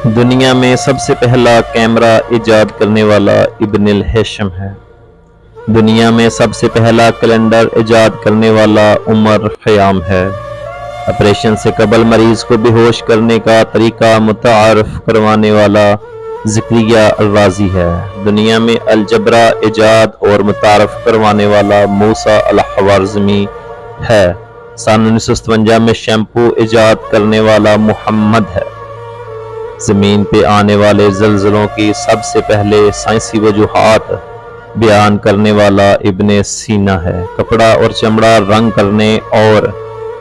दुनिया में सबसे पहला कैमरा इजाद करने वाला इब्न अल-हैशम है। दुनिया में सबसे पहला कैलेंडर इजाद करने वाला उमर खयाम है। ऑपरेशन से कबल मरीज को बेहोश करने का तरीका मुतारफ करवाने वाला ज़करिया अल-राज़ी है। दुनिया में अलजबरा इजाद और मुतारफ करवाने वाला मूसा अल-ख़वारिज़मी है। सन 1957 में शैम्पू इजाद करने वाला मुहम्मद है। ज़मीन पे आने वाले ज़लज़लों की सबसे पहले साइंसी वजूहात बयान करने वाला इब्न सीना है। कपड़ा और चमड़ा रंग करने और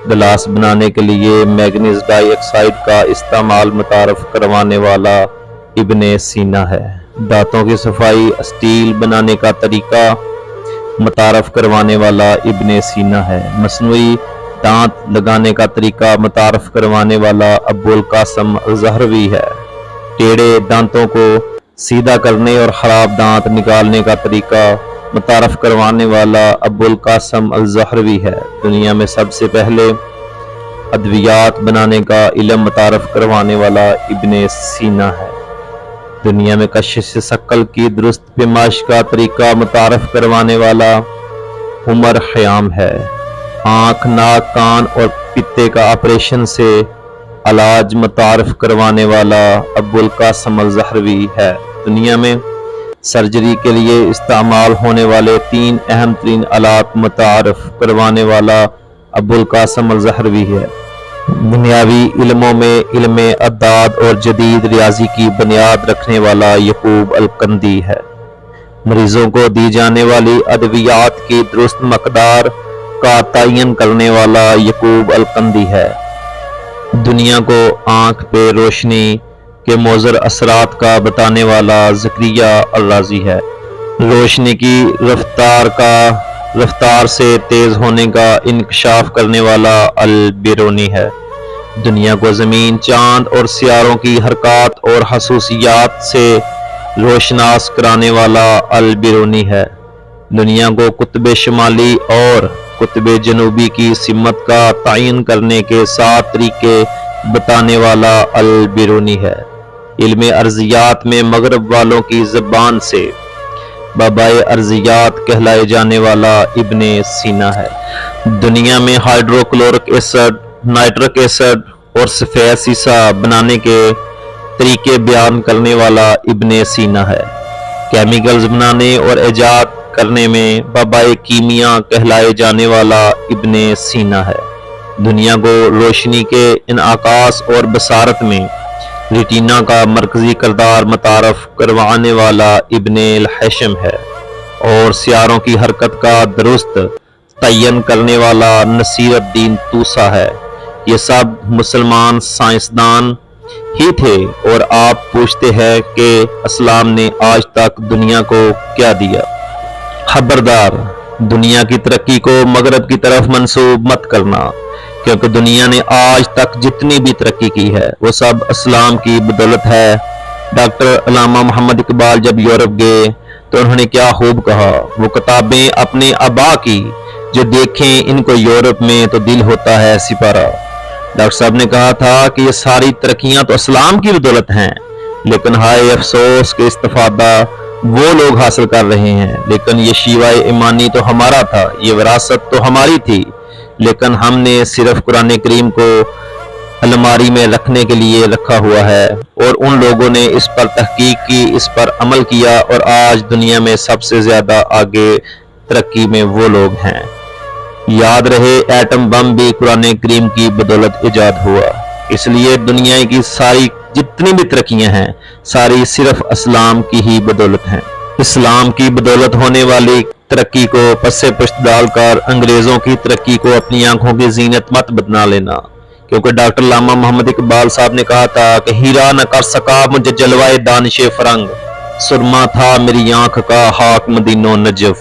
गिलास बनाने के लिए मैग्नीज डाइऑक्साइड का इस्तेमाल मुतारफ करवाने वाला इब्न सीना है। दांतों की सफाई स्टील बनाने का तरीका मुतारफ करवाने वाला इब्न सीना है। मसनूई दांत लगाने का तरीका मुतारफ करवाने वाला अबुल कासम ज़हरवी है। टेढ़े दांतों को सीधा करने और ख़राब दांत निकालने का तरीका मुतारफ करवाने वाला अबुल कासम अल-ज़हरवी है। दुनिया में सबसे पहले अद्वियात बनाने का इल्म मुतारफ करवाने वाला इब्न सीना है। दुनिया में कशिश शक्ल की दुरुस्त पेमाइश का तरीका मुतारफ करवाने वाला उमर खयाम है। आँख, नाक, कान और पित्ते का ऑपरेशन से इलाज मुतारफ करवाने वाला अबुल कासम अल-ज़हरवी है। दुनिया में सर्जरी के लिए इस्तेमाल होने वाले 3 अहम तरीन आलात मुतारफ करवाने वाला अबुल कासम अल-ज़हरवी है। दुनियावी इल्मों में इल्म अदाद और जदीद रियाजी की बुनियाद रखने वाला यकूब अल-कंदी है। मरीजों को दी जाने वाली अद्वियात की दुरुस्त मकदार का तयन करने वाला यकूब अल-कंदी है। दुनिया को आँख पे रोशनी के मोज़र असरात का बताने वाला ज़करिया अल-राज़ी है। रोशनी की रफ्तार से तेज होने का इंकशाफ करने वाला अल-बिरूनी है। दुनिया को ज़मीन, चांद और सियारों की हरकत और खसूसियात से रोशनास कराने वाला अल-बिरूनी है। दुनिया को कुतुब शुमाली और कुतुब जनूबी की सिमत का तयन करने के 7 तरीके बताने वाला अल-बिरूनी है। इल्म अर्जियात में मगरब वालों की ज़बान से बाबाए अर्जियात कहलाए जाने वाला इब्न सीना है। दुनिया में हाइड्रोक्लोरिक एसिड, नाइट्रिक एसिड और सफ़ेद सीसा बनाने के तरीके बयान करने वाला इब्न सीना है। केमिकल्स बनाने और इजाद करने में बाबाए कीमिया कहलाए जाने वाला इब्न सीना है। दुनिया को रोशनी के इनआकास और बसारत में रेटिना का मरकजी किरदार मुतारफ करवाने वाला इब्न अल-हैशम है और सियारों की हरकत का दुरुस्त तयन करने वाला नसीरुद्दीन तूसा है। ये सब मुसलमान साइंसदान ही थे और आप पूछते हैं कि इस्लाम ने आज तक दुनिया को क्या दिया। खबरदार, दुनिया की तरक्की को मगरब की तरफ मंसूब मत करना, क्योंकि दुनिया ने आज तक जितनी भी तरक्की की है वो सब इस्लाम की बदौलत है। डॉक्टर अल्लामा मोहम्मद इकबाल जब यूरोप गए तो उन्होंने क्या खूब कहा, वो किताबें अपने आबा की जो देखें इनको यूरोप में तो दिल होता है सिपारा। डॉक्टर साहब ने कहा था कि ये सारी तरक्कियां तो इस्लाम की बदौलत हैं, लेकिन हाय अफसोस के इस्तिफादा वो लोग हासिल कर रहे हैं, लेकिन ये शीवाए ईमानी तो हमारा था, ये विरासत तो हमारी थी, लेकिन हमने सिर्फ कुरान करीम को अलमारी में रखने के लिए रखा हुआ है और उन लोगों ने इस पर तहकीक की, इस पर अमल किया और आज दुनिया में सबसे ज्यादा आगे तरक्की में वो लोग हैं। याद रहे, एटम बम भी कुरान करीम की बदौलत इजाद हुआ, इसलिए दुनिया की सारी जितनी भी तरक्कियां हैं सारी सिर्फ इस्लाम की ही बदौलत हैं। इस्लाम की बदौलत होने वाली तरक्की को पस्से पुश्त डालकर अंग्रेजों की तरक्की को अपनी आंखों की जीनत मत बना लेना, क्योंकि डॉक्टर अल्लामा मोहम्मद इकबाल साहब ने कहा था कि हीरा न कर सका मुझे जलवाए दानिशे फरंग, सुरमा था मेरी आंख का हाक मदीनो नजफ।